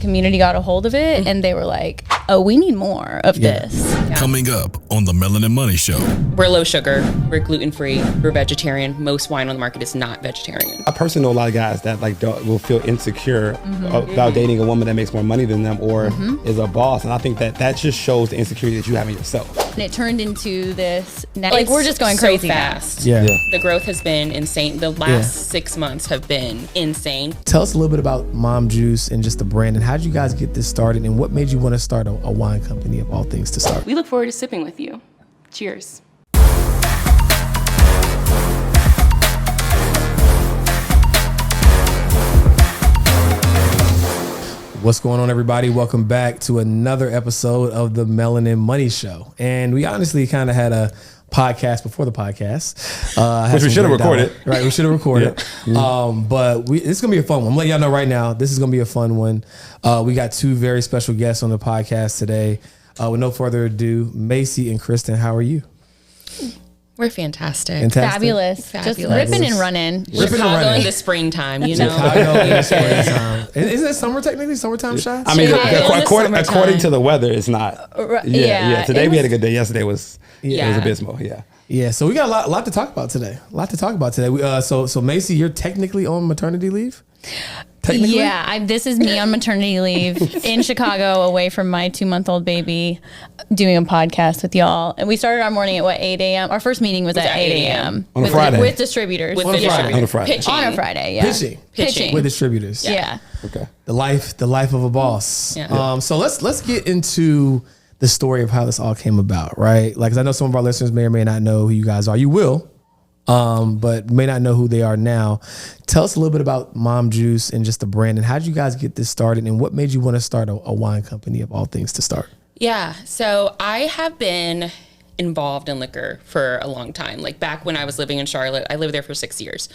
community got a hold of it and they were like, oh, we need more of this. Yeah. Coming up on the Melanin Money Show. We're low sugar, we're gluten-free, we're vegetarian. Most wine on the market is not vegetarian. I personally know a lot of guys that will feel insecure about dating a woman that makes more money than them or is a boss. And I think that just shows the insecurity that you have in yourself. And it turned into this, we're just going crazy fast. now. Yeah. The growth has been insane. The last 6 months have been insane. Tell us a little bit about Mom Juice and just the brand, and how did you guys get this started, and what made you want to start a wine company of all things to start? We look forward to sipping with you. Cheers. What's going on, everybody? Welcome back to another episode of the Melanin Money Show. And we honestly kind of had a podcast before the podcast. Which we should have recorded. Right, we should have recorded. But this is going to be a fun one. I'm letting y'all know right now, this is going to be a fun one. We got two very special guests on the podcast today. With no further ado, Macie and Kristin, how are you? We're fantastic. Fabulous. Just ripping and running. Chicago in the springtime, you know. Chicago in the springtime. Isn't it summer technically? Summertime shots? I mean, Chicago according to the weather, it's not. Yeah. Today we had a good day. Yesterday was it was abysmal. Yeah. Yeah, so we got a lot to talk about today. So Macie, you're technically on maternity leave? Technically? Yeah, this is me on maternity leave in Chicago, away from my 2-month-old baby, doing a podcast with y'all. And we started our morning at 8 a.m. Our first meeting was at 8 a.m. On a Friday. With distributors. On a Friday. Pitching. On a Friday, yeah. Pitching. With distributors. Yeah. Okay. The life of a boss. Yeah. So let's get into the story of how this all came about, right? Like, 'cause I know some of our listeners may or may not know who you guys are. You will, but may not know who they are now. Tell us a little bit about Mom Juice and just the brand, and how did you guys get this started, and what made you want to start a wine company of all things to start? Yeah, so I have been involved in liquor for a long time. Like back when I was living in Charlotte, I lived there for 6 years.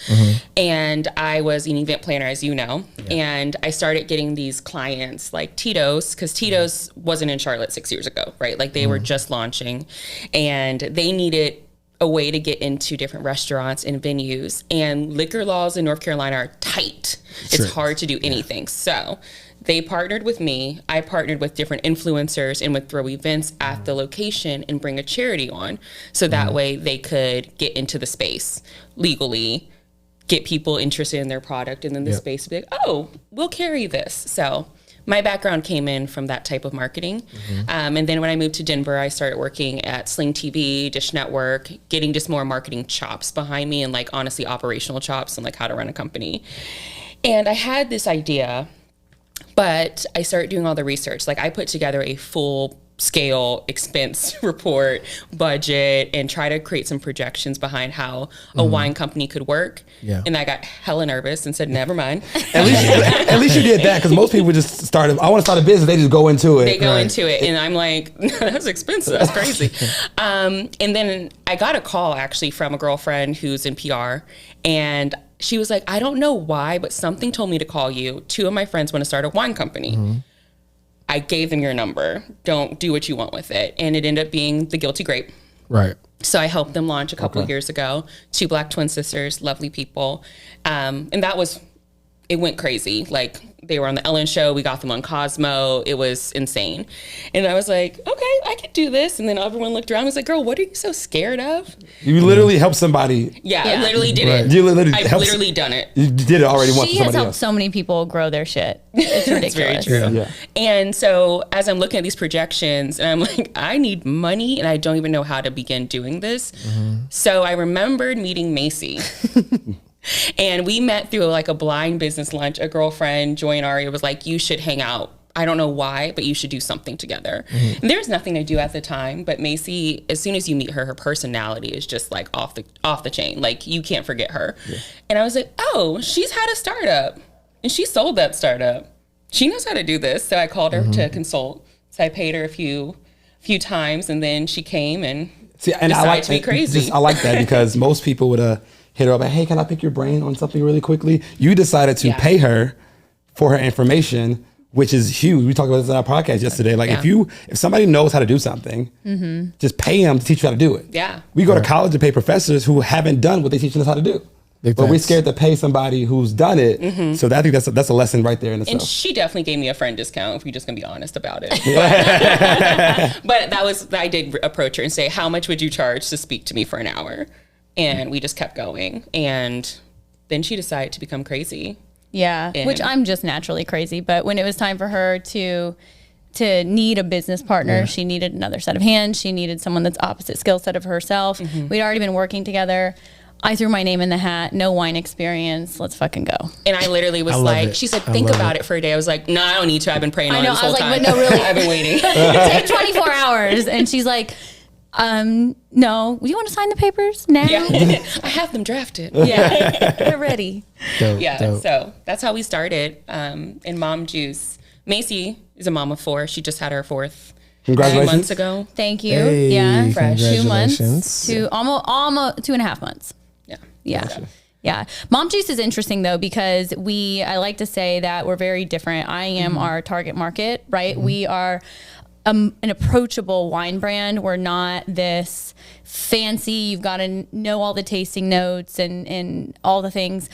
And I was an event planner, as you know. And I started getting these clients like Tito's, because Tito's wasn't in Charlotte 6 years ago, right? Like they were just launching and they needed a way to get into different restaurants and venues. And liquor laws in North Carolina are tight. It's hard to do anything. So they partnered with me. I partnered with different influencers and would throw events at the location and bring a charity on. So that way they could get into the space legally, get people interested in their product, and then the space would be like, oh, we'll carry this. So my background came in from that type of marketing. And then when I moved to Denver, I started working at Sling TV, Dish Network, getting just more marketing chops behind me and like honestly operational chops and like how to run a company. And I had this idea, but I started doing all the research. Like I put together a full scale expense report, budget, and try to create some projections behind how a wine company could work. And I got hella nervous and said, never mind. At least you did that, because most people just started. I want to start a business. They just go into it. They go into it, and I'm like, that's expensive. That's crazy. And then I got a call actually from a girlfriend who's in PR, and she was like, I don't know why, but something told me to call you. 2 of my friends want to start a wine company. I gave them your number. Don't do what you want with it. And it ended up being The Guilty Grape. Right. So I helped them launch a couple of years ago. 2 Black twin sisters, lovely people. And it went crazy. Like they were on the Ellen show. We got them on Cosmo. It was insane. And I was like, okay, I could do this. And then everyone looked around and was like, girl, what are you so scared of? You literally helped somebody. Yeah. I literally did it. You literally I've literally done it. You did it already once. She has helped so many people grow their shit. It's ridiculous. It's very true. Yeah. And so as I'm looking at these projections, and I'm like, I need money, and I don't even know how to begin doing this. So I remembered meeting Macie. And we met through like a blind business lunch. A girlfriend, Joy and Aria, was like, you should hang out. I don't know why, but you should do something together. And there's nothing to do at the time, but Macie, as soon as you meet her, her personality is just like off the chain. Like you can't forget her. And I was like, oh, she's had a startup and she sold that startup. She knows how to do this. So I called her to consult. So I paid her a few times, and then she came and decided to be crazy. I like that, because most people would hit her up and, hey, can I pick your brain on something really quickly? You decided to pay her for her information, which is huge. We talked about this on our podcast yesterday. Like if somebody knows how to do something, just pay them to teach you how to do it. Yeah. We go to college to pay professors who haven't done what they teaching us how to do. Big but we're facts. scared to pay somebody who's done it. So I think that's a lesson right there in itself. And she definitely gave me a friend discount, if we're just gonna be honest about it. But I did approach her and say, how much would you charge to speak to me for an hour? And we just kept going. And then she decided to become crazy. Yeah, which I'm just naturally crazy. But when it was time for her to need a business partner, she needed another set of hands. She needed someone that's opposite skill set of herself. We'd already been working together. I threw my name in the hat, no wine experience. Let's fucking go. And I literally was like, she said, think about it for a day. I was like, no, I don't need to. I've been praying on it this whole time. But no, really. I've been waiting. Take 24 hours. And she's like, no, do you want to sign the papers now? Yeah. I have them drafted. Yeah, they're ready. Dope. So that's how we started in Mom Juice. Macie is a mom of 4. She just had her 4th. Congratulations. 2 months ago. Thank you. Hey, Yeah, fresh. 2 months Congratulations. to almost 2.5 months. Yeah. Yeah. Yeah. Mom Juice is interesting though, because I like to say that we're very different. I am our target market, right? We are an approachable wine brand. We're not this fancy, you've got to know all the tasting notes and all the things.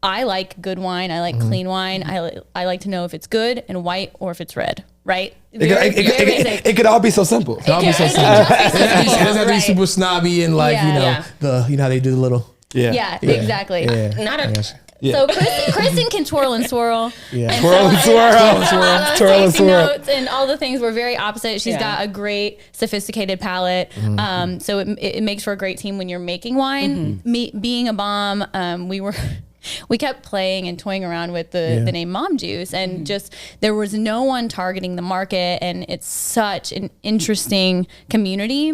I like good wine. I like clean wine. I like to know if it's good and white or if it's red, right? It could all be so simple. It doesn't have to be super snobby and like, you know how they do the little. Yeah, exactly. So Kristin can twirl and swirl. Yeah. Twirl and swirl. Twirl and Tasting swirl. notes and all the things. We're very opposite. She's got a great sophisticated palate. So it makes for a great team when you're making wine. Me being a mom, we kept playing and toying around with the name Mom Juice, and just there was no one targeting the market, and it's such an interesting community.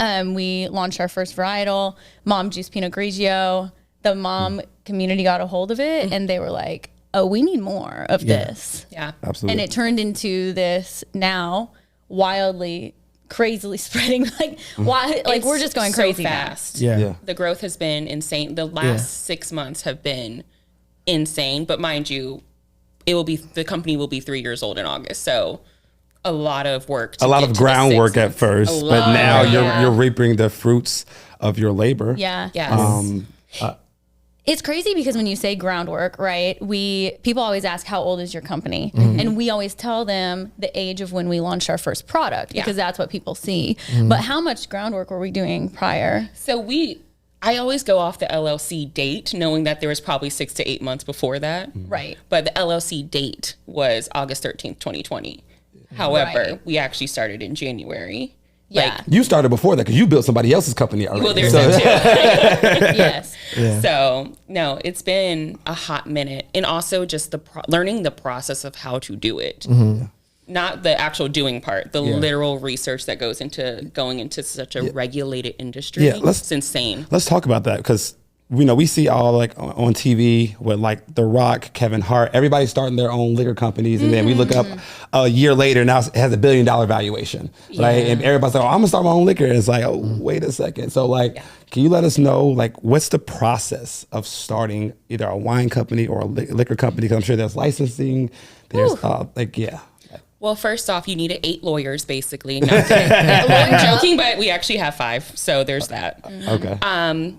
We launched our first varietal, Mom Juice Pinot Grigio. The mom community got a hold of it, and they were like, oh, we need more of this. Yeah. Absolutely. And it turned into this now wildly, crazily spreading. We're just going so crazy fast. now. Yeah. The growth has been insane. The last 6 months have been insane. But mind you, the company will be 3 years old in August. So a lot of work. A lot of groundwork at first, but now you're reaping the fruits of your labor. Yeah. Yes. It's crazy because when you say groundwork, right? People always ask, how old is your company? And we always tell them the age of when we launched our first product, because that's what people see. But how much groundwork were we doing prior? So I always go off the LLC date, knowing that there was probably 6 to 8 months before that. Right. But the LLC date was August 13th, 2020. However, we actually started in January. Yeah. You started before that because you built somebody else's company already. Well, there's that too. Yes. So, no, it's been a hot minute. And also just learning the process of how to do it. Not the actual doing part, the literal research that goes into going into such a regulated industry. Yeah, it's insane. Let's talk about that, because we see all like on TV with like The Rock, Kevin Hart, everybody starting their own liquor companies, and then we look up a year later, now it has $1 billion valuation, right? And everybody's like, oh, I'm gonna start my own liquor. And it's like, oh, wait a second. So like, can you let us know like what's the process of starting either a wine company or a liquor company? Because I'm sure there's licensing, there's Well, first off, you needed 8 lawyers, basically. Not kidding. I'm joking, but we actually have 5, so there's that. Okay.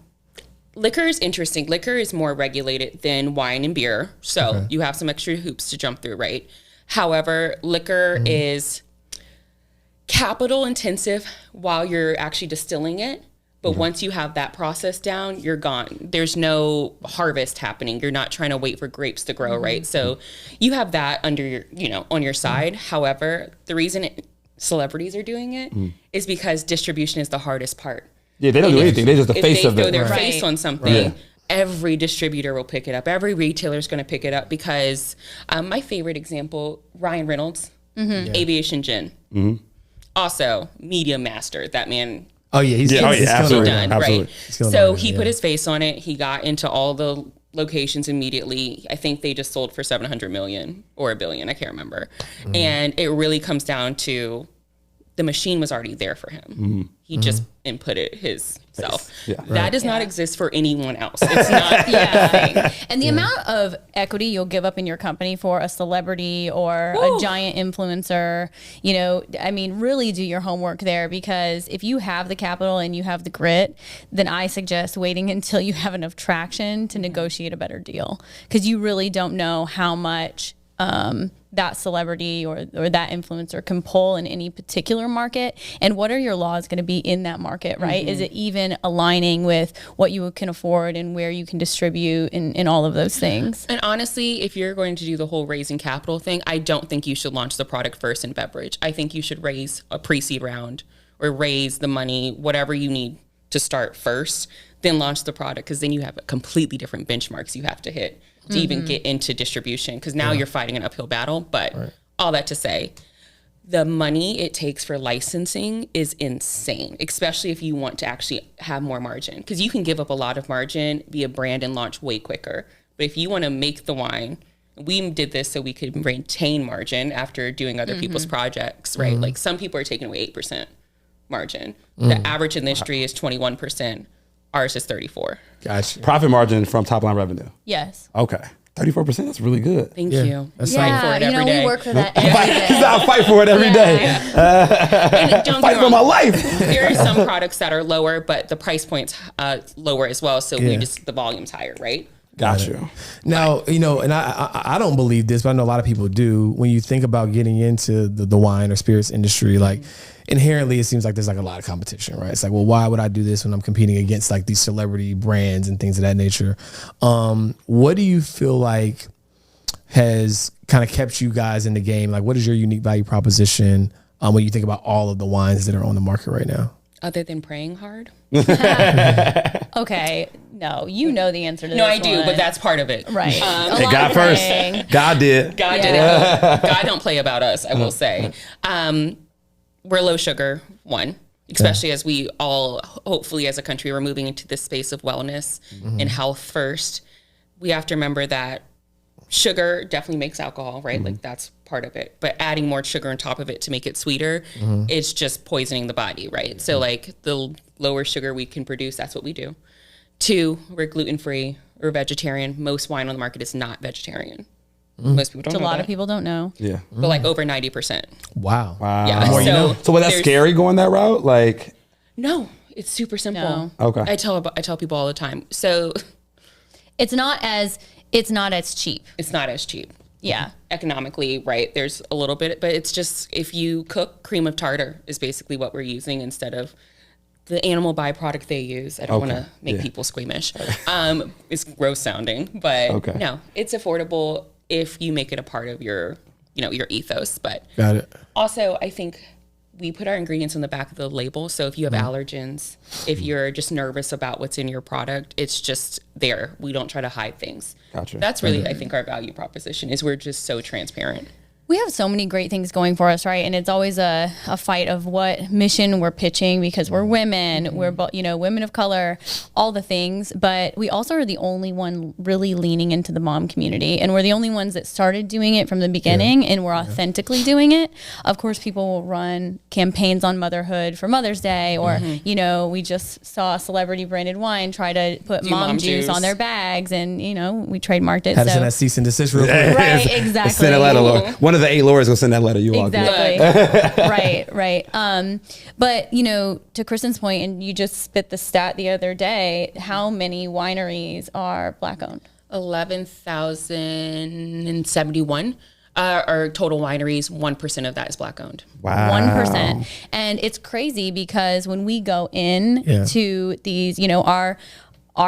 Liquor is interesting. Liquor is more regulated than wine and beer, so you have some extra hoops to jump through, right? However, liquor is capital intensive while you're actually distilling it. But once you have that process down, you're gone. There's no harvest happening. You're not trying to wait for grapes to grow, right? So you have that under your, on your side. However, the reason celebrities are doing it is because distribution is the hardest part. Yeah, they don't do anything. They're just the face of it. If they throw their face on something, every distributor will pick it up. Every retailer is going to pick it up because my favorite example, Ryan Reynolds, Aviation Gin. Also, Media Master. That man... Oh yeah, he's absolutely done, absolutely. right? So he put his face on it. He got into all the locations immediately. I think they just sold for $700 million or $1 billion. I can't remember. And it really comes down to the machine was already there for him. He just inputted his self. Yeah. That does not exist for anyone else. It's not a thing. And the amount of equity you'll give up in your company for a celebrity or a giant influencer, you know, I mean, really do your homework there, because if you have the capital and you have the grit, then I suggest waiting until you have enough traction to negotiate a better deal, because you really don't know how much that celebrity or that influencer can pull in any particular market, and what are your laws going to be in that market, right? Is it even aligning with what you can afford and where you can distribute and all of those things? And honestly, if you're going to do the whole raising capital thing, I don't think you should launch the product first in beverage. I think you should raise a pre-seed round or raise the money, whatever you need to start first, then launch the product, because then you have completely different benchmarks you have to hit to even get into distribution, because now you're fighting an uphill battle. But all that to say, the money it takes for licensing is insane, especially if you want to actually have more margin, because you can give up a lot of margin, be a brand, and launch way quicker. But if you want to make the wine, we did this so we could retain margin after doing other people's projects, right? Like some people are taking away 8% margin. The average in the industry is 21%. Ours is 34%. Gotcha. Profit margin from top line revenue. Yes. Okay. 34%, that's really good. Thank you. That's Fight for it every day. we work for that every day. I'll fight for it every day. And don't Fight get for me my wrong, life. there are some products that are lower, but the price point's lower as well. So the volume's higher, right? Got you. Now, you know, and I don't believe this, but I know a lot of people do. When you think about getting into the wine or spirits industry, like inherently it seems like there's like a lot of competition, right? It's like, well, why would I do this when I'm competing against like these celebrity brands and things of that nature? What do you feel like has kind of kept you guys in the game? Like, what is your unique value proposition when you think about all of the wines that are on the market right now? Other than praying hard? Okay, no, you know the answer to No, this I do, one. but that's part of it. right. Hey, God first. God did. God did it. God don't play about us, I will say. We're low sugar, one, especially as we all, hopefully as a country, we're moving into this space of wellness and health first. We have to remember that sugar definitely makes alcohol, right? Like that's part of it. But adding more sugar on top of it to make it sweeter, it's just poisoning the body, right? So like the lower sugar we can produce, that's what we do. 2, we're gluten-free, we're vegetarian. Most wine on the market is not vegetarian. Most people don't know A lot that. of people don't know. Yeah. But like over 90%. Wow. Yeah. The more you know. So was that there's- scary going that route? Like, No, it's super simple. No. okay. I tell people all the time. So It's not as cheap. it's not as cheap. Yeah. Economically, right? There's a little bit, but it's just if you cook, cream of tartar is basically what we're using instead of the animal byproduct they use. I don't want to make people squeamish. It's gross sounding, but no, it's affordable if you make it a part of your ethos. But Got it. also, I think we put our ingredients on the back of the label. So if you have allergens, if you're just nervous about what's in your product, it's just there. We don't try to hide things. Gotcha. That's really, I think, our value proposition is we're just so transparent. We have so many great things going for us, right? And it's always a fight of what mission we're pitching, because we're women, we're women of color, all the things. But we also are the only one really leaning into the mom community, and we're the only ones that started doing it from the beginning, and we're authentically doing it. Of course, people will run campaigns on motherhood for Mother's Day, or we just saw a celebrity branded wine try to put mom juice on their bags, and we trademarked it. Had to send that cease and desist real quick. Right, exactly. Send a letter, Lord. One of the 8 lawyers will send that letter. You all good. Exactly. right. But to Kristin's point, and you just spit the stat the other day, how many wineries are Black owned? 11,071 are total wineries. 1% of that is Black owned. Wow. 1%. And it's crazy because when we go in to these, our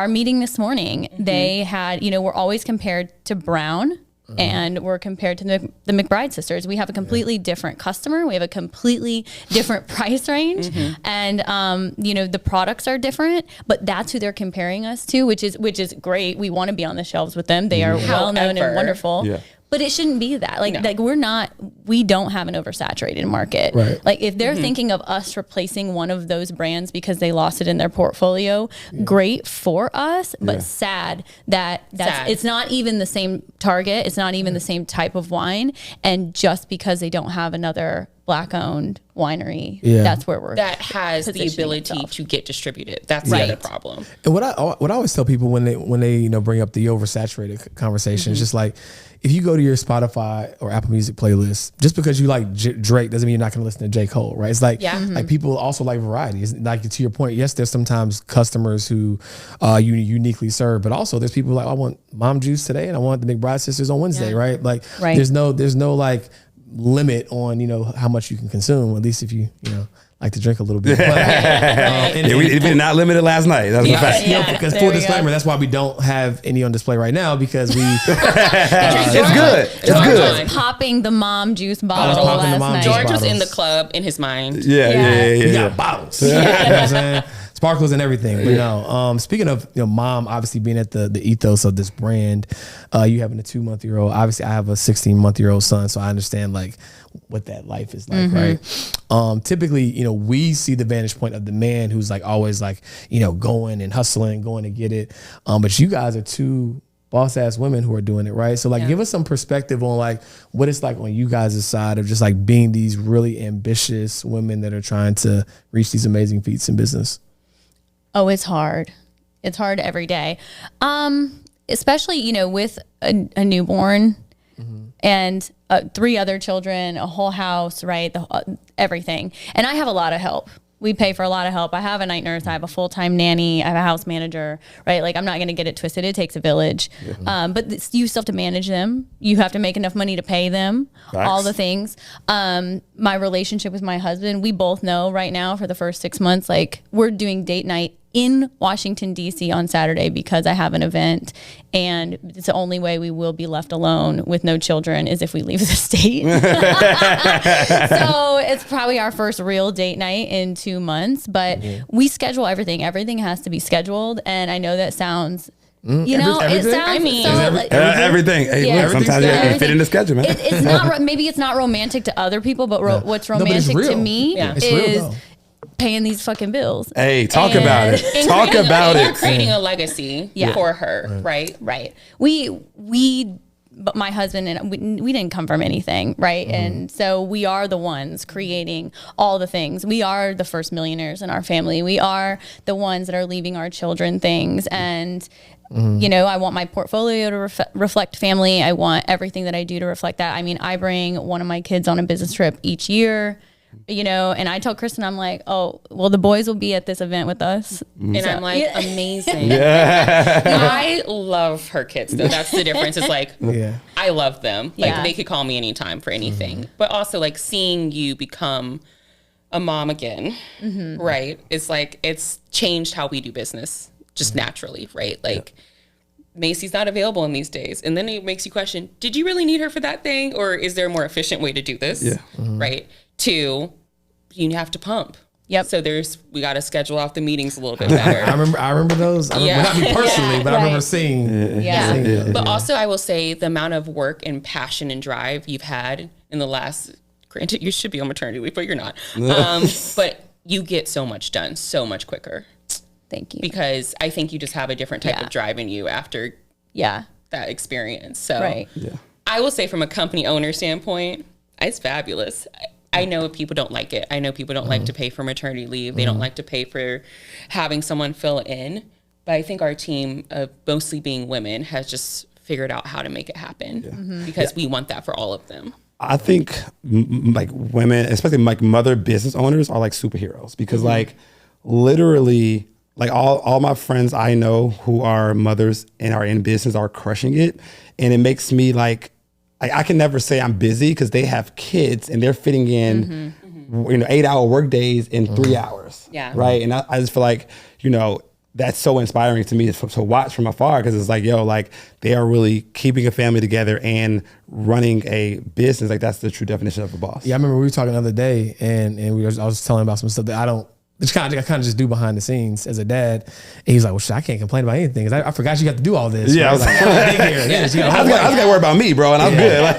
meeting this morning, they had, we're always compared to Brown. And we're compared to the McBride sisters. We have a completely different customer. We have a completely different price range, and the products are different. But that's who they're comparing us to, which is great. We want to be on the shelves with them. They are well known and wonderful. Yeah. But it shouldn't be that. Like we don't have an oversaturated market. Right. Like if they're thinking of us replacing one of those brands because they lost it in their portfolio, great for us, but sad that it's not even the same target. It's not even the same type of wine. And just because they don't have another Black-owned winery. Yeah. That's where we're that has the positioning ability itself. to get distributed. That's Right. the other problem. And what I always tell people when they bring up the oversaturated conversation, it's just like, if you go to your Spotify or Apple Music playlist, just because you like Drake doesn't mean you're not going to listen to J. Cole, right? It's like, like people also like variety. It's like, to your point, yes, there's sometimes customers who you uniquely serve, but also there's people like, I want Mom Juice today and I want the McBride Sisters on Wednesday, right? Like, there's no like limit on, how much you can consume, at least if you like to drink a little bit. But, we did not limit it last night. That's a fact. Because full disclaimer, that's why we don't have any on display right now, because we It's good. It's George good. was popping the Mom Juice bottle popping the last Mom night. Juice George was bottles. in the club in his mind. Yeah. we got bottles. You know what I'm saying? Sparkles and everything. But no, speaking of mom obviously being at the ethos of this brand, you having a 2-month-old. Obviously I have a 16-month-old son, so I understand like what that life is like, right? Typically, we see the vantage point of the man who's like always like, going and hustling, going to get it. But you guys are two boss ass women who are doing it, right? So like give us some perspective on like what it's like on you guys' side of just like being these really ambitious women that are trying to reach these amazing feats in business. Oh, it's hard. It's hard every day. Especially, with a newborn and 3 other children, a whole house, right? Everything. And I have a lot of help. We pay for a lot of help. I have a night nurse. I have a full-time nanny. I have a house manager, right? Like, I'm not going to get it twisted. It takes a village. But you still have to manage them. You have to make enough money to pay them, all the things. My relationship with my husband, we both know right now for the first 6 months, like, we're doing date night in Washington, D.C. on Saturday because I have an event, and it's the only way we will be left alone with no children is if we leave the state. So it's probably our first real date night in 2 months, but we schedule everything. Everything has to be scheduled, and I know that sounds... it sounds everything. Hey, look, sometimes it can fit in the schedule, man. It's not maybe it's not romantic to other people, but what's romantic to me is paying these fucking bills. Hey, talk about it. Talk about it. Creating a legacy for her, right? Right. But my husband and we didn't come from anything, right? And so we are the ones creating all the things. We are the first millionaires in our family. We are the ones that are leaving our children things. And, I want my portfolio to reflect family. I want everything that I do to reflect that. I mean, I bring one of my kids on a business trip each year. And I told Kristin, I'm like, oh, well, the boys will be at this event with us. And I'm like, amazing. I love her kids, though. That's the difference. It's like, I love them. Like, they could call me anytime for anything. But also, like, seeing you become a mom again, right? It's like, it's changed how we do business just naturally, right? Like, Macie's not available in these days. And then it makes you question, did you really need her for that thing? Or is there a more efficient way to do this? Right? 2, you have to pump. Yep. So we got to schedule off the meetings a little bit better. I remember those. Well, not me personally, but I remember seeing. But also, I will say the amount of work and passion and drive you've had in the last. Granted, you should be on maternity leave, but you're not. But you get so much done so much quicker. Thank you. Because I think you just have a different type of drive in you after that experience. So I will say, from a company owner standpoint, it's fabulous. I know people don't like it. I know people don't like to pay for maternity leave. They don't like to pay for having someone fill in. But I think our team, mostly being women, has just figured out how to make it happen because we want that for all of them. I think like women, especially like mother business owners, are like superheroes because like literally like all my friends I know who are mothers and are in business are crushing it. And it makes me like, I can never say I'm busy because they have kids and they're fitting in, 8-hour work days in 3 hours. Right. And I just feel like, that's so inspiring to me to watch from afar because it's like, like they are really keeping a family together and running a business. Like that's the true definition of a boss. Yeah. I remember we were talking the other day and I was telling about some stuff that I kind of just do behind the scenes as a dad. And he's like, well, shit, I can't complain about anything. I forgot you got to do all this. Yeah. Right? I was got to worry about me, bro. And I'm good. Like,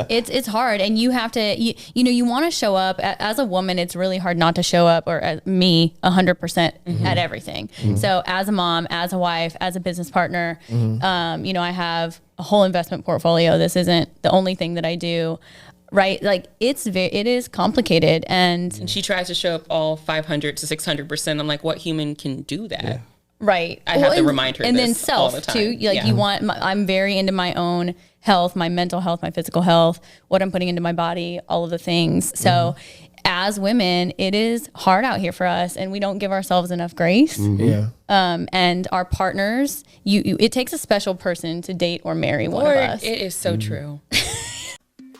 It's hard. And you have to, you want to show up as a woman. It's really hard not to show up or as me 100% at everything. So as a mom, as a wife, as a business partner, I have a whole investment portfolio. This isn't the only thing that I do. right? Like it is complicated, and she tries to show up all 500 to 600%. I'm like, what human can do that? Yeah. Right. I have to remind her and this then self all the time. too. Like you want, I'm very into my own health, my mental health, my physical health, what I'm putting into my body, all of the things. So as women, it is hard out here for us, and we don't give ourselves enough grace. Yeah. And our partners, it takes a special person to date or marry one of us. It is so true.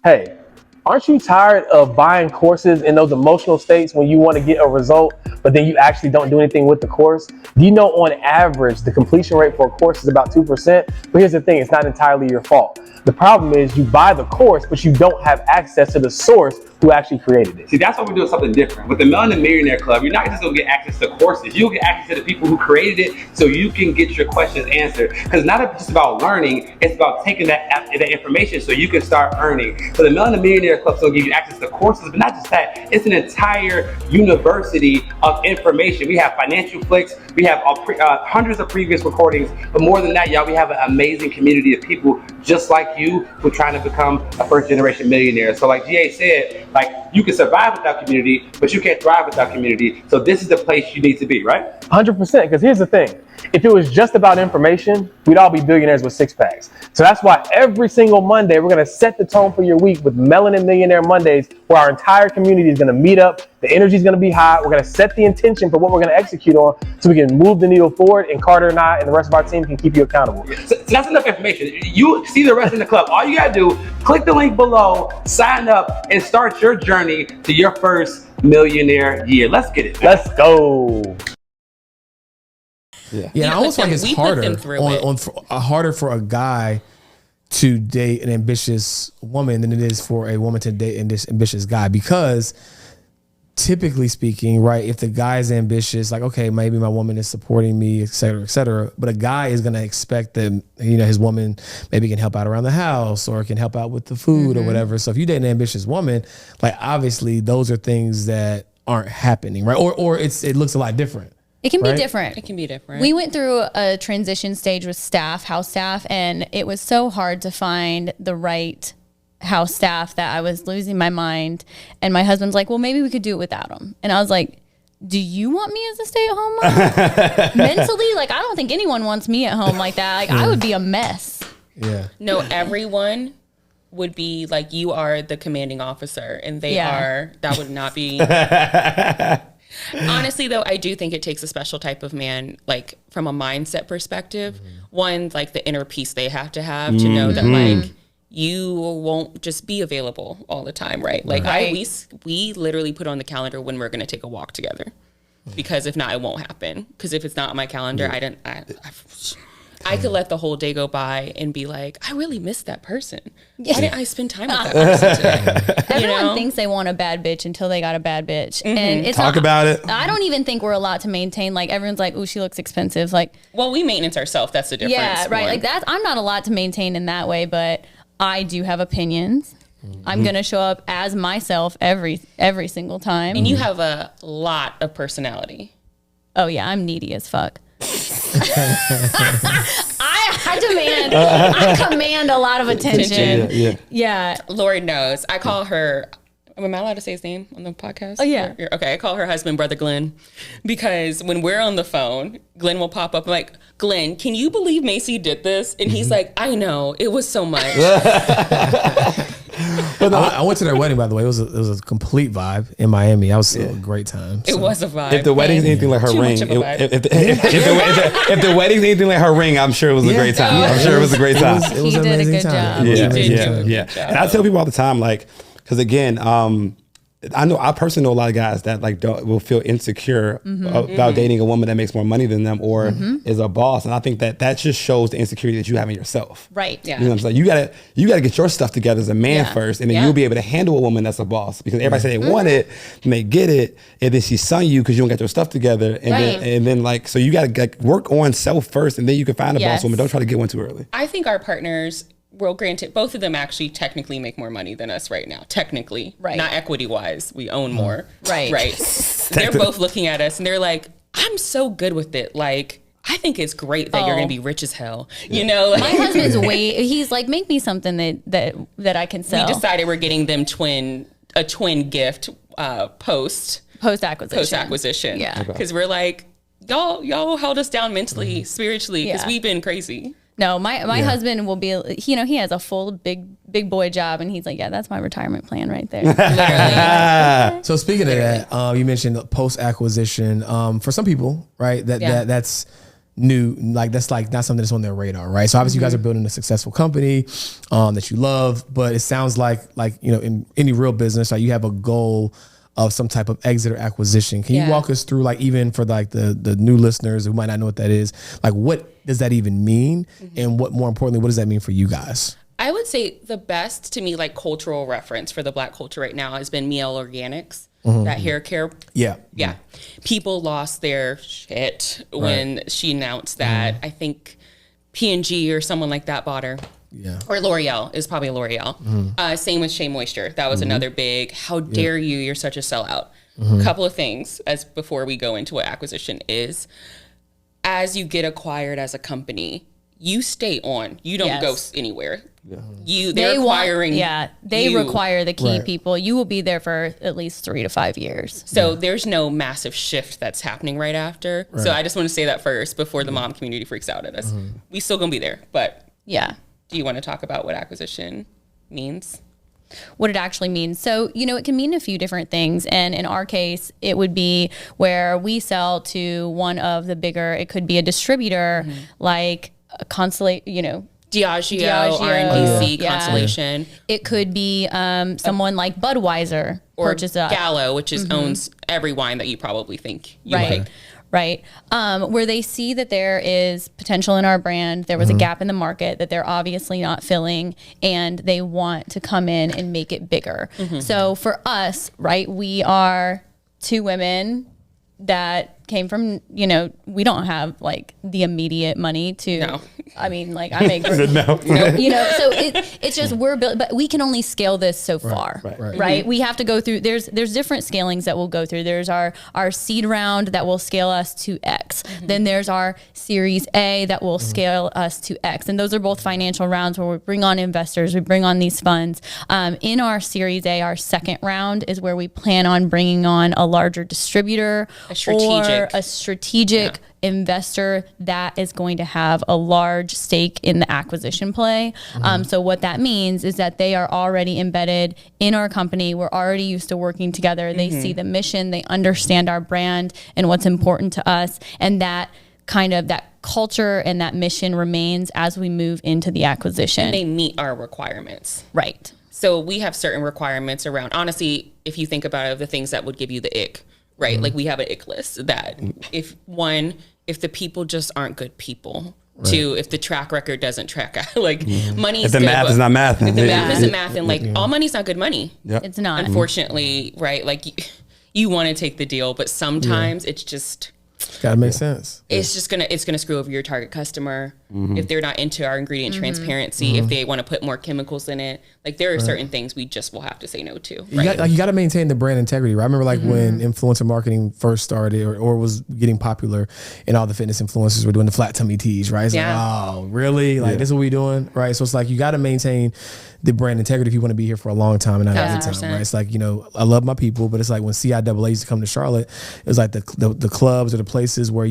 Hey, aren't you tired of buying courses in those emotional states when you want to get a result, but then you actually don't do anything with the course? Do you know on average, the completion rate for a course is about 2%? But here's the thing, it's not entirely your fault. The problem is you buy the course, but you don't have access to the source who actually created it. See, that's why we're doing something different. With the Melanin Millionaire Club, you're not just gonna get access to courses, you'll get access to the people who created it so you can get your questions answered. Because it's not just about learning, it's about taking that information so you can start earning. So the Melanin Millionaire Club is gonna give you access to courses, but not just that, it's an entire university of information. We have financial flicks, we have hundreds of previous recordings, but more than that, y'all, we have an amazing community of people just like you who are trying to become a first generation millionaire. So like GA said, like you can survive without community, but you can't thrive without community. So this is the place you need to be, right? 100%, because here's the thing. If it was just about information, we'd all be billionaires with six packs. So that's why every single Monday, we're going to set the tone for your week with Melanin Millionaire Mondays, where our entire community is going to meet up. The energy is going to be high. We're going to set the intention for what we're going to execute on so we can move the needle forward, and Carter and I and the rest of our team can keep you accountable. So that's enough information. You see the rest in the club. All you got to do, click the link below, sign up, and start your journey to your first millionaire year. Let's get it. Let's go. Yeah, I almost like it's harder for a guy to date an ambitious woman than it is for a woman to date an ambitious guy, because typically speaking, right, if the guy is ambitious, like, okay, maybe my woman is supporting me, et cetera, but a guy is going to expect that, his woman maybe can help out around the house or can help out with the food or whatever. So if you date an ambitious woman, like, obviously those are things that aren't happening, right? Or it looks a lot different. It can be different. It can be different. We went through a transition stage with house staff, and it was so hard to find the right house staff that I was losing my mind. And my husband's like, well, maybe we could do it without them. And I was like, do you want me as a stay-at-home mom? Mentally, like, I don't think anyone wants me at home like that. Like, I would be a mess. Yeah. No, everyone would be like, you are the commanding officer, and they are. That would not be. Honestly, though, I do think it takes a special type of man, like from a mindset perspective. One, like the inner peace they have to know that, like, you won't just be available all the time, right? Like we literally put on the calendar when we're going to take a walk together, because if not, it won't happen. Because if it's not on my calendar, I could let the whole day go by and be like, I really miss that person. Why didn't I spend time with that person today? Everyone thinks they want a bad bitch until they got a bad bitch. And it's Talk about it. I don't even think we're allowed to maintain, like, everyone's like, ooh, she looks expensive. Like, well, we maintenance ourselves. That's the difference. Yeah, right. Like that, I'm not allowed to maintain in that way, but I do have opinions. I'm going to show up as myself every single time. And you have a lot of personality. Oh yeah, I'm needy as fuck. I command a lot of attention. Yeah. Lord knows. I call her, am I allowed to say his name on the podcast? Oh, yeah. Okay, I call her husband Brother Glenn, because when we're on the phone, Glenn will pop up like, Glenn, can you believe Macie did this? And he's like, I know, it was so much. I went to their wedding, by the way. It was a complete vibe in Miami. I was a great time. It was a vibe. If the wedding's anything like her ring, if the wedding's anything like her ring, I'm sure it was a great time. I'm sure it was a great time. It was an amazing time. Yeah. And I tell people all the time, like, because again, I personally know a lot of guys that like will feel insecure about dating a woman that makes more money than them or is a boss, and I think that just shows the insecurity that you have in yourself. Right. Yeah. You know what I'm saying? You gotta get your stuff together as a man first, and then you'll be able to handle a woman that's a boss, because everybody say they want it and they get it, and then she son you because you don't get your stuff together, and then like, so you gotta like work on self first, and then you can find a boss woman. Don't try to get one too early. I think our partners, well, granted, both of them actually technically make more money than us right now. Technically, not equity wise, we own more. Right. They're both looking at us and they're like, I'm so good with it. Like, I think it's great that you're going to be rich as hell. You know, my husband's he's like, make me something that I can sell. We decided we're getting them a twin gift post acquisition. Yeah. Because we're like, y'all held us down mentally, spiritually, because we've been crazy. No, my husband will be, he has a full big boy job, and he's like, yeah, that's my retirement plan right there. Literally. So speaking of that, you mentioned post acquisition. For some people, right, that's new, like that's like not something that's on their radar, right? So obviously you guys are building a successful company that you love, but it sounds like in any real business, like you have a goal of some type of exit or acquisition. Can you walk us through, like, even for like the new listeners who might not know what that is, like what does that even mean? And more importantly, what does that mean for you guys? I would say the best, to me, like cultural reference for the Black culture right now has been Miel Organics, that hair care. Yeah. People lost their shit when she announced that. I think P&G or someone like that bought her. Yeah. Or L'Oreal, is probably L'Oreal. Same with Shea Moisture. That was another big, how dare you, you're such a sellout. Couple of things before we go into what acquisition is. As you get acquired as a company, you stay on. You don't go anywhere. They're acquiring. They require the key people. You will be there for at least 3 to 5 years. So there's no massive shift that's happening right after. So I just want to say that first before the mom community freaks out at us. We still gonna be there, but do you want to talk about what acquisition means? What it actually means. So, it can mean a few different things. And in our case, it would be where we sell to one of the bigger, it could be a distributor like a Diageo, RNDC, Constellation. It could be someone like Budweiser or Gallo, which owns every wine that you probably think you like. Right. Where they see that there is potential in our brand, there was a gap in the market that they're obviously not filling, and they want to come in and make it bigger. So for us, right, we are 2 women that came from, we don't have like the immediate money to, I mean, like I make, so it's just, we're built, but we can only scale this so far, right? We have to go through, there's different scalings that we'll go through. There's our seed round that will scale us to X. Then there's our Series A that will scale us to X. And those are both financial rounds where we bring on investors, we bring on these funds. In our Series A, our second round is where we plan on bringing on a larger distributor, a strategic investor that is going to have a large stake in the acquisition play. So what that means is that they are already embedded in our company. We're already used to working together. They see the mission, they understand our brand and what's important to us. And that kind of that culture and that mission remains as we move into the acquisition. And they meet our requirements. Right. So we have certain requirements around, honestly, if you think about it, the things that would give you the ick. Right. Like we have an ick list that if the people just aren't good people, 2, if the track record doesn't track out, like money if the math is not math. If the math isn't math, and like all money's not good money. It's not. Unfortunately, right? Like you want to take the deal, but sometimes it's just gotta make sense. It's gonna screw over your target customer if they're not into our ingredient transparency. If they want to put more chemicals in it, like there are certain things we just will have to say no to. Right? You got to maintain the brand integrity, right? I remember like when influencer marketing first started or was getting popular, and all the fitness influencers were doing the flat tummy teas, right? It's like, oh, really? Like this is what we doing, right? So it's like you got to maintain the brand integrity if you want to be here for a long time and not every time, right? It's like, I love my people, but it's like when CIAA used to come to Charlotte, it was like the clubs or the places where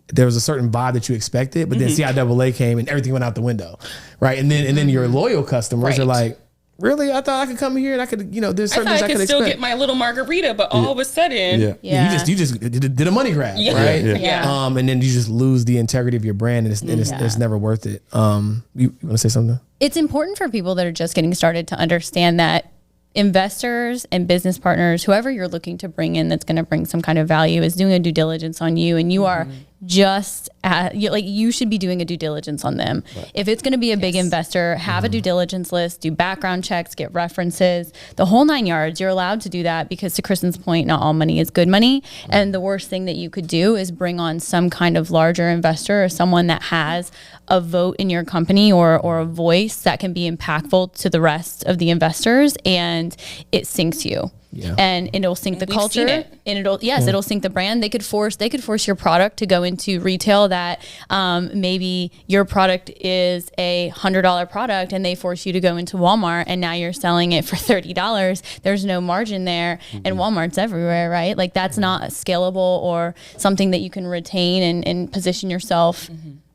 there was a certain vibe that you expected, but then CIAA came and everything went out the window, right? And then your loyal customers are like, really? I thought I could come here and I could, there's certain things I could still get my little margarita, but all of a sudden, you just did a money grab, right? And then you just lose the integrity of your brand, and it's never worth it. You want to say something? It's important for people that are just getting started to understand that investors and business partners, whoever you're looking to bring in that's going to bring some kind of value, is doing a due diligence on you, and you are just you should be doing a due diligence on them. If it's going to be a big investor, have a due diligence list, do background checks, get references, the whole 9 yards. You're allowed to do that because, to Kristin's point, not all money is good money. And the worst thing that you could do is bring on some kind of larger investor or someone that has a vote in your company or a voice that can be impactful to the rest of the investors, and it sinks you. and it'll sync the culture, and it'll sync the brand. They could force your product to go into retail that maybe your product is a $100 product, and they force you to go into Walmart, and now you're selling it for $30. There's no margin there, and Walmart's everywhere, right? Like that's not scalable or something that you can retain and position yourself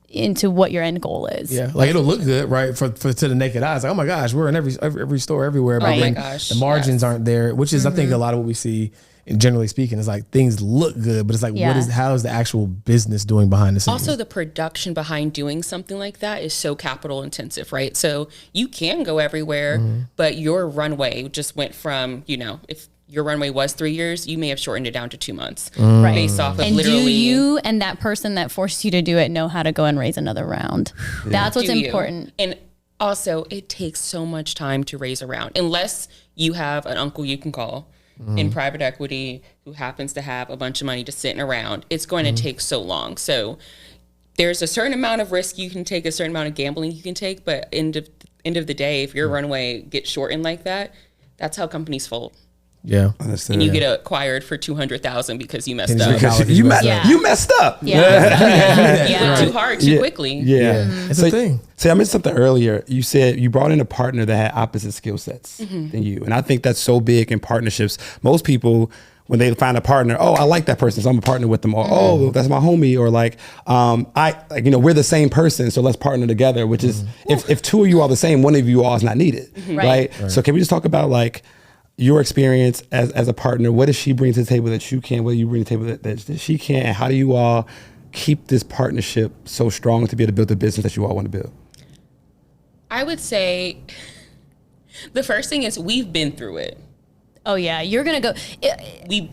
into what your end goal is. Yeah, like it'll look good, right? For to the naked eye, it's like, oh my gosh, we're in every store everywhere, but then the margins aren't there, which is I think a lot of what we see. And generally speaking, it's like things look good, but it's like, how is the actual business doing behind the scenes? Also, the production behind doing something like that is so capital intensive, right? So you can go everywhere, but your runway just went from, if your runway was 3 years, you may have shortened it down to 2 months based off of and literally. Do you and that person that forced you to do it know how to go and raise another round? That's what's important. And also, it takes so much time to raise a round, unless you have an uncle you can call in private equity who happens to have a bunch of money just sitting around. It's going to take so long. So there's a certain amount of risk you can take, a certain amount of gambling you can take, but end of the day, if your runway gets shortened like that, that's how companies fold. Yeah, and you get acquired for $200,000 because you messed up. You messed up. You went too hard too quickly. It's a thing. See, I mentioned something earlier. You said you brought in a partner that had opposite skill sets than you, and I think that's so big in partnerships. Most people, when they find a partner, I like that person, so I'm a partner with them. Or that's my homie. Or we're the same person, so let's partner together. Which is if two of you are the same, one of you all is not needed, right? So can we just talk about your experience as a partner? What does she bring to the table that you can? What do you bring to the table that she can? And how do you all keep this partnership so strong to be able to build the business that you all want to build? I would say the first thing is we've been through it. Oh yeah, you're gonna go. It's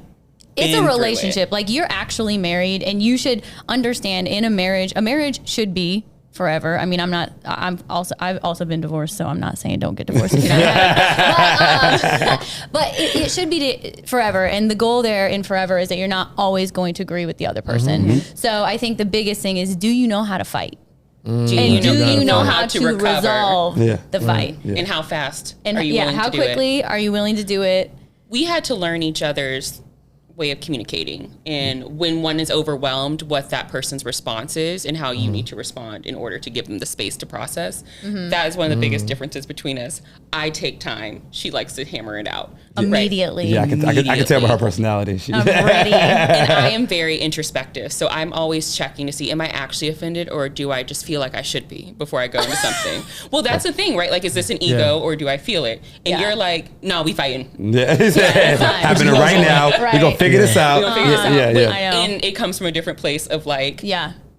a relationship. Like you're actually married, and you should understand in a marriage should be forever. I mean, I've also been divorced, so I'm not saying don't get divorced if you're not married. But it should be forever. And the goal there in forever is that you're not always going to agree with the other person. So I think the biggest thing is, do you know how to fight? And do you know how to resolve the fight? And how fast and are you willing to do it? How quickly are you willing to do it? We had to learn each other's way of communicating, and when one is overwhelmed, what that person's response is and how you need to respond in order to give them the space to process. That is one of the biggest differences between us. I take time. She likes to hammer it out immediately. Yeah, I can tell by her personality. I'm ready. And I am very introspective, so I'm always checking to see, am I actually offended, or do I just feel like I should be before I go into something? Well, that's the thing, right? Like, is this an ego or do I feel it? And you're like, no, we fighting. Happening right now. We're gonna figure this out. And it comes from a different place of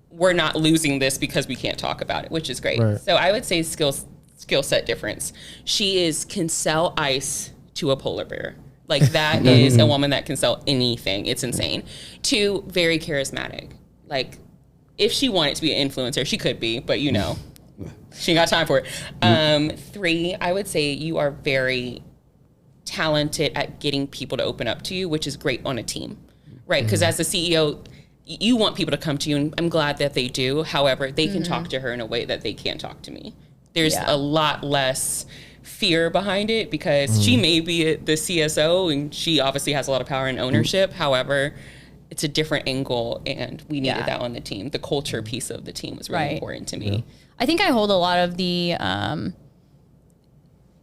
we're not losing this because we can't talk about it, which is great. So I would say skill set difference. She can sell ice to a polar bear. Like that is a woman that can sell anything. It's insane. 2, very charismatic. Like if she wanted to be an influencer, she could be, but she ain't got time for it. 3, I would say you are very talented at getting people to open up to you, which is great on a team, right? Because as the CEO, you want people to come to you, and I'm glad that they do. However, they can talk to her in a way that they can't talk to me. There's a lot less fear behind it because she may be the CSO and she obviously has a lot of power and ownership. However, it's a different angle, and we needed that on the team. The culture piece of the team was really important to me. I think I hold a lot of the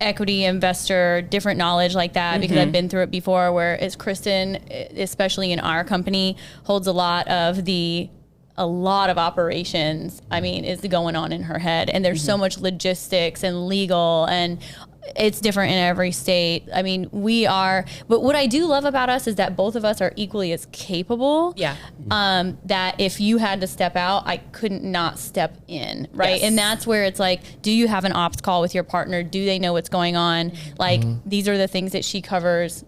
equity investor, different knowledge like that because I've been through it before, whereas Kristin, especially in our company, holds a lot of operations, is going on in her head. And there's so much logistics and legal, and it's different in every state. But what I do love about us is that both of us are equally as capable. That if you had to step out, I couldn't not step in, right? Yes. And that's where it's like, do you have an ops call with your partner? Do they know what's going on? Like, these are the things that she covers.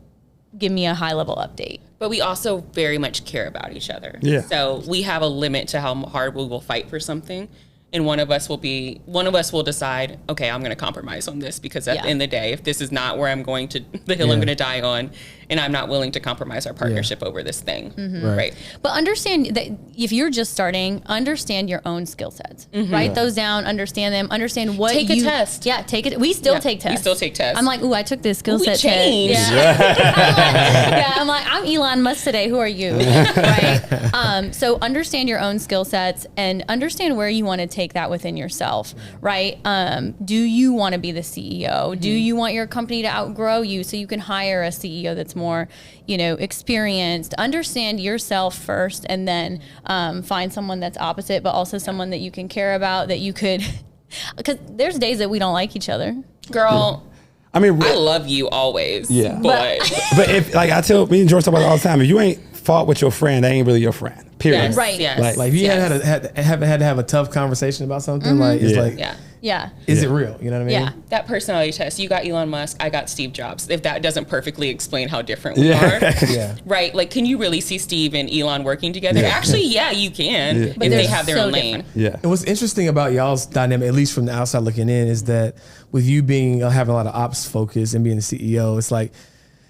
Give me a high level update. But we also very much care about each other. So we have a limit to how hard we will fight for something. and one of us will decide, okay, I'm going to compromise on this, because at the end of the day, if this is not where I'm going to, the hill I'm going to die on, and I'm not willing to compromise our partnership over this thing. Right. But understand that if you're just starting, understand your own skill sets. Write those down, understand them, understand what Take a test. Yeah, take it. We still take tests. We still take tests. I'm like, ooh, I took this skill set changed. test. Yeah. I'm like, I'm Elon Musk today. Who are you? Right. So understand your own skill sets and understand where you want to take that within yourself. Right. Do you want to be the CEO? Do you want your company to outgrow you so you can hire a CEO that's more, experienced? Understand yourself first, and then find someone that's opposite, but also someone that you can care about, that you could, because there's days that we don't like each other. Girl, I mean, I love you always. Yeah. But if, like, I tell me and George talk about it all the time, if you ain't fought with your friend, they ain't really your friend. Period. Yes, Right. Yes. Like if you haven't had to have a tough conversation about something, like it's like, Yeah. is it real? You know what I mean? Yeah. That personality test, you got Elon Musk, I got Steve Jobs. If that doesn't perfectly explain how different we are, right? Like, can you really see Steve and Elon working together? Actually, you can, if they have their own lane. Yeah. And what's interesting about y'all's dynamic, at least from the outside looking in, is that with you being having a lot of ops focus and being the CEO,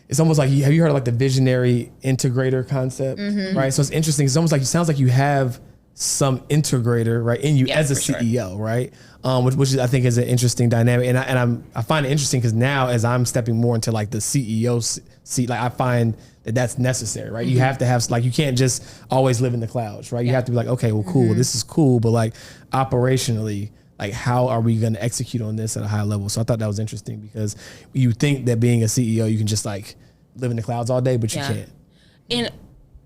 it's almost like, have you heard of like the visionary integrator concept, right? So it's interesting. It's almost like, it sounds like you have some integrator, right, in you as a CEO, right? Which is, I think, is an interesting dynamic, and I find it interesting because now, as I'm stepping more into like the CEO seat, like I find that's necessary, right? You have to have, like, you can't just always live in the clouds, right? You have to be like, okay, well, cool, this is cool, but like operationally, like, how are we going to execute on this at a high level? So I thought that was interesting, because you think that being a CEO, you can just like live in the clouds all day, but you can't. And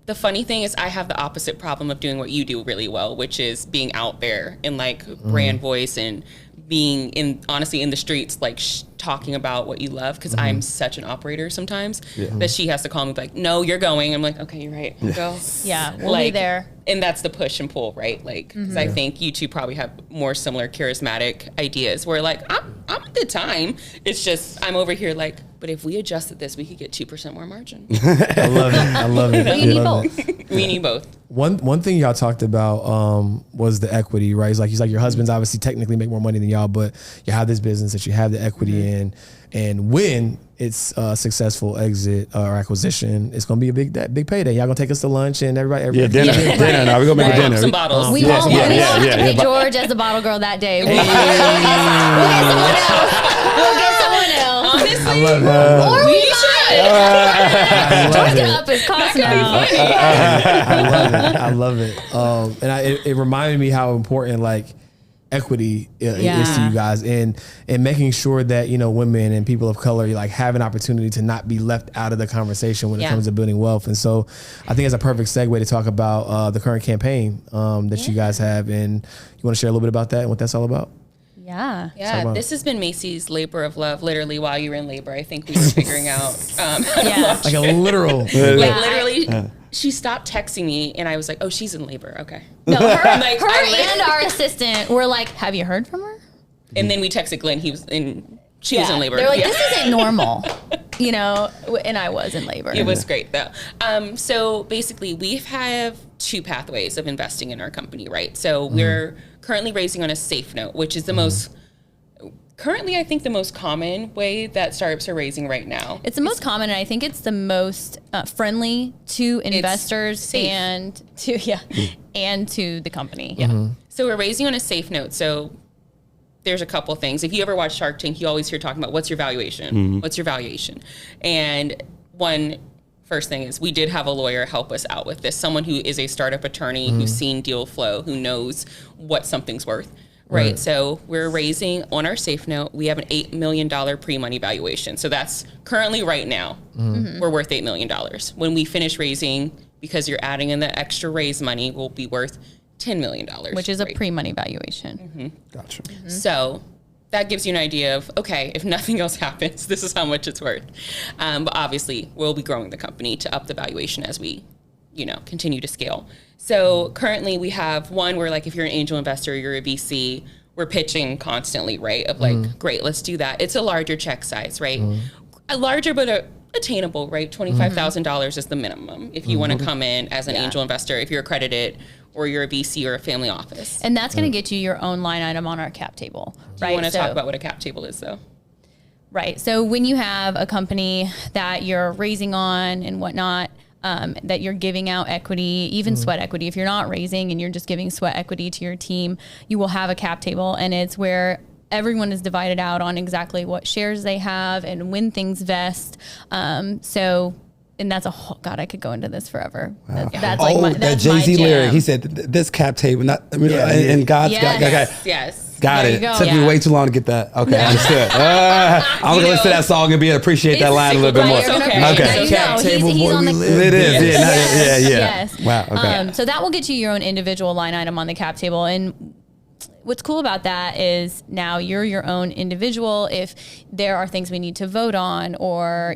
the funny thing is, I have the opposite problem of doing what you do really well, which is being out there and like brand voice and being honestly in the streets, like talking about what you love. Because I'm such an operator sometimes that she has to call me like, no, you're going. I'm like, okay, you're right. I'll go. Yeah, we'll be there. And that's the push and pull, right? Like, because I think you two probably have more similar charismatic ideas where like, I'm a good time. It's just, I'm over here like, but if we adjusted this, we could get 2% more margin. I love it. We need both. We need both. One thing y'all talked about was the equity, right? He's like your husband's obviously technically make more money than y'all, but you have this business that you have the equity in, and when it's a successful exit or acquisition, it's gonna be a big payday. Y'all gonna take us to lunch and everybody dinner. Now we gonna make a dinner. Some bottles. We won't have to pay George as the bottle girl that day. We'll get someone else. Honestly, I love it. Or we should. George can up his cost now. I love it. And it reminded me how important like equity is to you guys, and making sure that women and people of color like have an opportunity to not be left out of the conversation when it comes to building wealth. And so I think it's a perfect segue to talk about the current campaign that you guys have, and you want to share a little bit about that and what that's all about? Yeah. This has been Macie's labor of love. Literally, while you were in labor, I think we were figuring out how to love like a literal. Literally, she stopped texting me, and I was like, "Oh, she's in labor. Okay." No, her and our assistant were like, "Have you heard from her?" And then we texted Glenn. She was in labor. They're like, "This isn't normal," and I was in labor. It was great though. So basically, we have two pathways of investing in our company, right? So we're currently raising on a safe note, which is the most. Currently, I think the most common way that startups are raising right now. It's the most common, and I think it's the most friendly to investors and to the company. Yeah. So we're raising on a safe note. So there's a couple things. If you ever watch Shark Tank, you always hear talking about what's your valuation? What's your valuation? And first thing is we did have a lawyer help us out with this. Someone who is a startup attorney who's seen deal flow, who knows what something's worth. Right. So we're raising on our safe note. We have an $8 million pre-money valuation. So that's currently right now, we're worth $8 million. When we finish raising, because you're adding in the extra raise money, we'll be worth $10 million. Which is a pre-money valuation. Gotcha. So that gives you an idea of, okay, if nothing else happens, this is how much it's worth. But obviously, we'll be growing the company to up the valuation as we continue to scale. So currently we have where like if you're an angel investor, you're a VC, we're pitching constantly, right? Of like, great, let's do that. It's a larger check size, right? A larger but attainable, right? $25,000 is the minimum if you want to come in as an angel investor, if you're accredited or you're a VC or a family office. And that's going to get you your own line item on our cap table, right? You want to talk about what a cap table is, though? Right. So when you have a company that you're raising on and whatnot, that you're giving out equity, even sweat equity. If you're not raising and you're just giving sweat equity to your team, you will have a cap table, and it's where everyone is divided out on exactly what shares they have and when things vest. And that's a whole, God, I could go into this forever. Wow. That's like my, that that's Jay-Z my jam. lyric, he said, this cap table, not, and God's Yes. Got There it. you go. Took me way too long to get that. Okay, understood. I'm going to listen to that song and appreciate that line a little bit more. It's okay. Okay. Cap table, he's boy, on we the, live. It is. Yes. Yeah. Yes. Wow. Okay. So that will get you your own individual line item on the cap table. And what's cool about that is now you're your own individual. If there are things we need to vote on, or,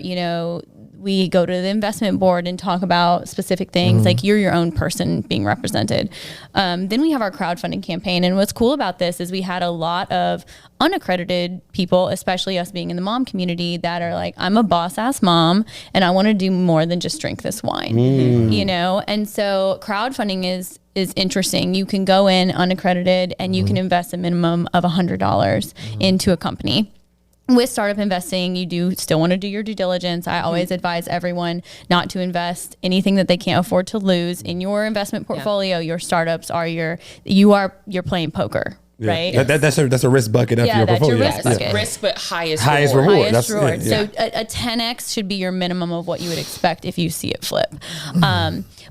we go to the investment board and talk about specific things, like you're your own person being represented. Then we have our crowdfunding campaign. And what's cool about this is we had a lot of unaccredited people, especially us being in the mom community, that are like, I'm a boss ass mom and I want to do more than just drink this wine, And so crowdfunding is interesting. You can go in unaccredited and you can invest a minimum of $100 into a company. With startup investing, you do still want to do your due diligence. I always advise everyone not to invest anything that they can't afford to lose in your investment portfolio. Your startups are you're playing poker. Yeah. Right. That's a risk bucket of your that's portfolio. your risk bucket. Risk, but highest reward. Highest reward. So a 10x should be your minimum of what you would expect if you see it flip.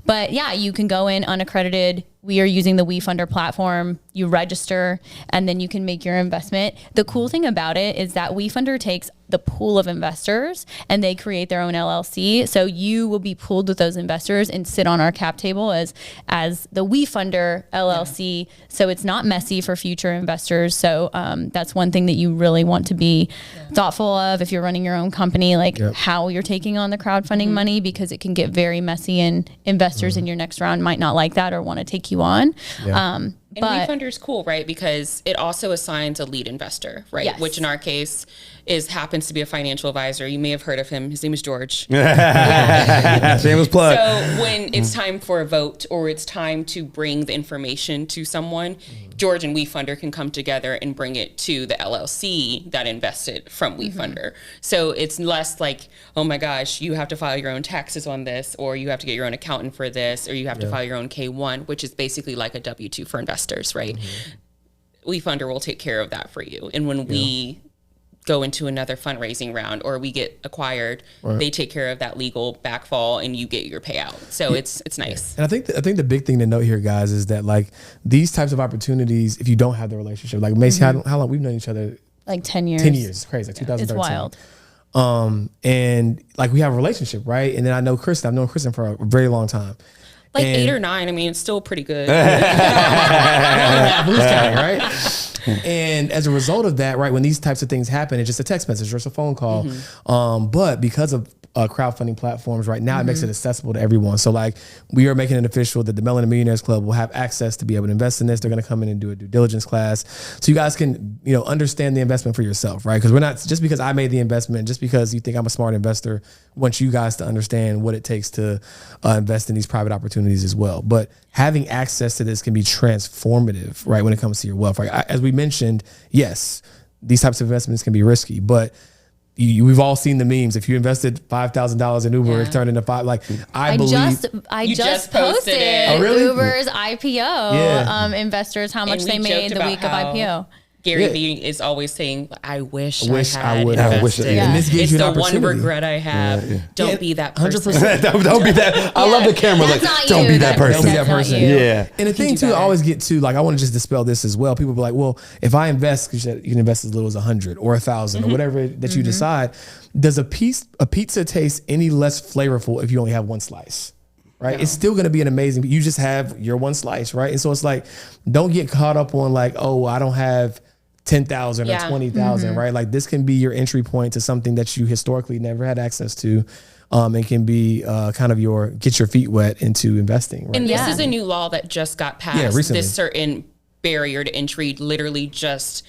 But yeah, you can go in unaccredited. We are using the WeFunder platform. You register and then you can make your investment. The cool thing about it is that WeFunder takes the pool of investors and they create their own LLC. So you will be pooled with those investors and sit on our cap table as the WeFunder LLC. Yeah. So it's not messy for future investors. So that's one thing that you really want to be thoughtful of if you're running your own company, like how you're taking on the crowdfunding money, because it can get very messy and investors in your next round might not like that or want to take you on. Yeah. And WeFunder is cool, right? Because it also assigns a lead investor, right? Yes. Which in our case happens to be a financial advisor. You may have heard of him. His name is George. Shameless plug. So when it's time for a vote or it's time to bring the information to someone, George and WeFunder can come together and bring it to the LLC that invested from WeFunder. So it's less like, oh my gosh, you have to file your own taxes on this, or you have to get your own accountant for this, or you have to file your own K-1, which is basically like a W-2 for investors, right? WeFunder will take care of that for you. And when we go into another fundraising round or we get acquired, they take care of that legal backfall and you get your payout. So it's nice. And I think the big thing to note here, guys, is that like these types of opportunities, if you don't have the relationship, like Macie, how long we've known each other? Like 10 years. 10 years. It's crazy. Like 2013. It's wild. And like we have a relationship, right? And then I know Kristin. I've known Kristin for a very long time. Like 8 or 9. I mean, it's still pretty good. Right? And as a result of that, right, when these types of things happen, it's just a text message or it's a phone call. But because of crowdfunding platforms right now, it makes it accessible to everyone. So like we are making it official that the Melanin Millionaires Club will have access to be able to invest in this. They're going to come in and do a due diligence class. So you guys can, understand the investment for yourself, right? Because we're not, just because I made the investment, just because you think I'm a smart investor, want you guys to understand what it takes to invest in these private opportunities as well. But having access to this can be transformative, right? When it comes to your wealth, right? As we mentioned, yes, these types of investments can be risky, but we've all seen the memes. If you invested $5,000 in Uber, it turned into $5. Like I just posted Uber's IPO. Investors, how much they made the week of IPO. Gary Vee is always saying, I wish I would had have invested. And this gives it's you the an one opportunity. regret I have. Don't be that person. 100%. don't be that. I love the camera. That's like, not don't you. be that person. Don't be that person. Yeah. And the thing too, I always get to, like, I want to just dispel this as well. People be like, well, if I invest, you can invest as little as 100 or 1,000 or whatever that you decide. Does a pizza taste any less flavorful if you only have one slice? Right? No. It's still going to be an amazing, you just have your one slice, right? And so it's like, don't get caught up on like, oh, I don't have 10,000 or 20,000, right? Like this can be your entry point to something that you historically never had access to. And can be kind of get your feet wet into investing. Right? And this is a new law that just got passed. Recently. This certain barrier to entry literally just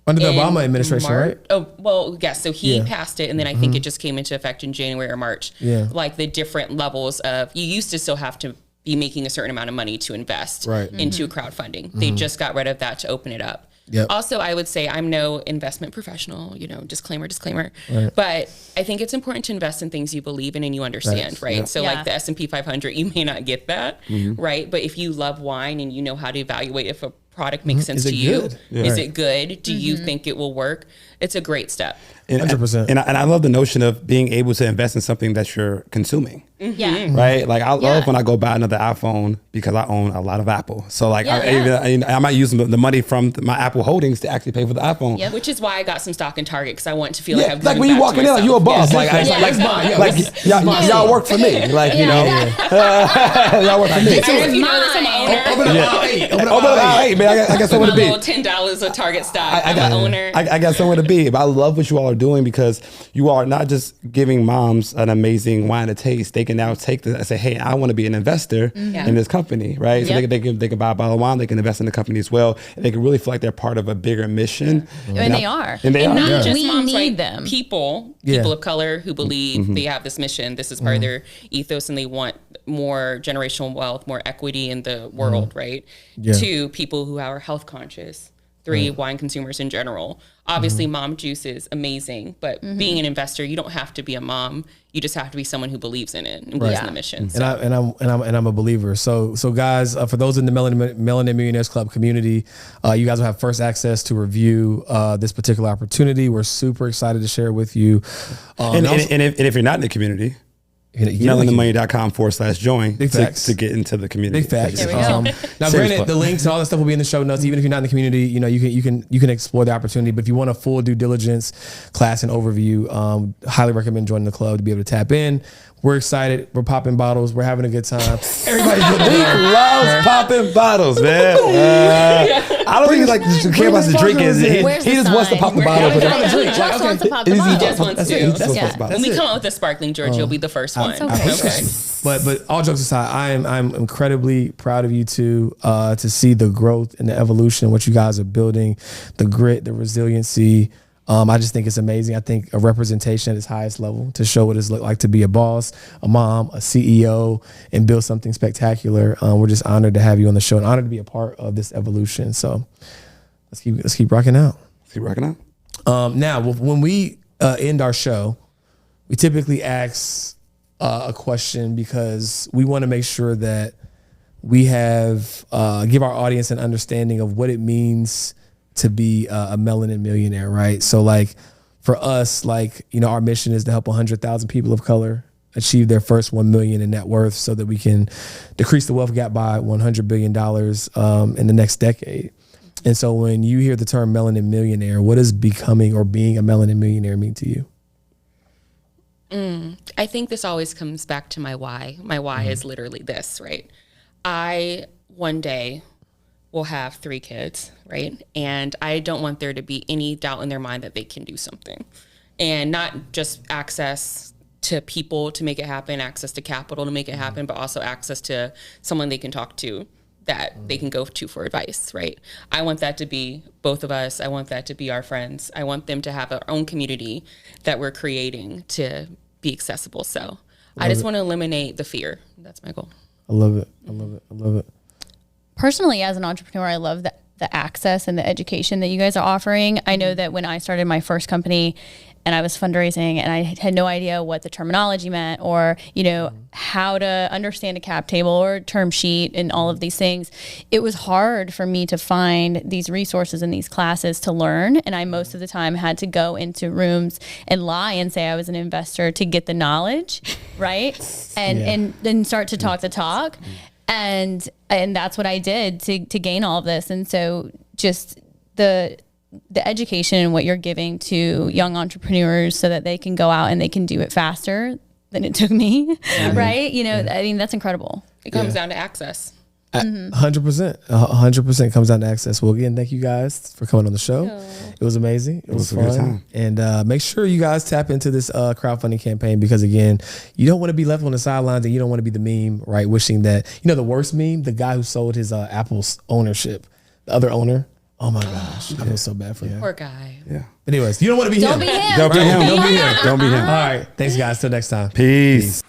under the Obama administration, right? Oh, well, yes. So he passed it, and then I think it just came into effect in January or March. Yeah. Like the different levels of, you used to still have to be making a certain amount of money to invest Right. into crowdfunding. They just got rid of that to open it up. Yep. Also, I would say I'm no investment professional, disclaimer. But I think it's important to invest in things you believe in and you understand, right? Yep. So like the S&P 500, you may not get that, right? But if you love wine and you know how to evaluate if a product makes sense to you, is it good? Do you think it will work? It's a great step. 100%. And I love the notion of being able to invest in something that you're consuming. Yeah. Right? Like I love when I go buy another iPhone because I own a lot of Apple. So like I might use the money from my Apple holdings to actually pay for the iPhone. Yep. Which is why I got some stock in Target, because I want to feel like I've like when you walk in there, like you a boss. Y'all work for me. Like, y'all work for me. If you know this, I'm an owner. Open up, hey, man, I got somewhere to be. $10 of Target stock. I'm an owner. I got somewhere to be. But I love what you all are doing, because you are not just giving moms an amazing wine to taste. They can now take this and say, hey, I want to be an investor in this company, right? So they can buy a bottle of wine, they can invest in the company as well, and they can really feel like they're part of a bigger mission. And they are. And they are. Not just We moms, need like them. people of color who believe they have this mission. This is part of their ethos, and they want more generational wealth, more equity in the world, right? To people who are health conscious. 3, wine consumers in general. Obviously, mom juice is amazing, but being an investor, you don't have to be a mom. You just have to be someone who believes in it and believes in the mission. So. And I'm a believer. So guys, for those in the Melanin Millionaires Club community, you guys will have first access to review this particular opportunity. We're super excited to share it with you. And if you're not in the community, melaninmoney.com/join to get into the community. Big facts. There we go. Now, granted, the links and all that stuff will be in the show notes. Even if you're not in the community, you can explore the opportunity. But if you want a full due diligence class and overview, highly recommend joining the club to be able to tap in. We're excited. We're popping bottles. We're having a good time. Everybody loves popping bottles, man. I don't think he just care about the drink. He just wants to pop the bottle. He just wants to pop the bottle. He just wants to. When When we come out with a sparkling, George, you'll be the first one. Okay. But all jokes aside, I'm incredibly proud of you two to see the growth and the evolution, what you guys are building, the grit, the resiliency. I just think it's amazing. I think a representation at its highest level to show what it's look like to be a boss, a mom, a CEO, and build something spectacular. We're just honored to have you on the show and honored to be a part of this evolution. So let's keep rocking out. Now, when we end our show, we typically ask a question because we want to make sure that we have give our audience an understanding of what it means to be a melanin millionaire, right? So like for us, our mission is to help 100,000 people of color achieve their first 1 million in net worth so that we can decrease the wealth gap by $100 billion in the next decade. And so when you hear the term melanin millionaire, what does becoming or being a melanin millionaire mean to you? I think this always comes back to my why. My why is literally this, right? I one day will have 3 kids, right? And I don't want there to be any doubt in their mind that they can do something. And not just access to people to make it happen, access to capital to make it happen, but also access to someone they can talk to that they can go to for advice, right? I want that to be both of us. I want that to be our friends. I want them to have our own community that we're creating to be accessible. So I just want to eliminate the fear. That's my goal. I love it. Personally, as an entrepreneur, I love the access and the education that you guys are offering. I know that when I started my first company and I was fundraising and I had no idea what the terminology meant or, how to understand a cap table or a term sheet and all of these things, it was hard for me to find these resources and these classes to learn. And I most of the time had to go into rooms and lie and say I was an investor to get the knowledge, right? And then start to talk the talk. And that's what I did to gain all of this. And so just the education and what you're giving to young entrepreneurs so that they can go out and they can do it faster than it took me, right? I mean, that's incredible. It comes down to access. 100% comes down to access. Well, again, thank you guys for coming on the show. It was amazing. It was fun. And make sure you guys tap into this crowdfunding campaign because, again, you don't want to be left on the sidelines and you don't want to be the meme, right? Wishing that, the worst meme, the guy who sold his Apple's ownership, the other owner. Oh my gosh, I feel so bad for him. Poor guy. Yeah. Anyways, you don't want to be Don't him. be him. Don't be him. Don't be him. All right. Thanks, guys. Till next time. Peace.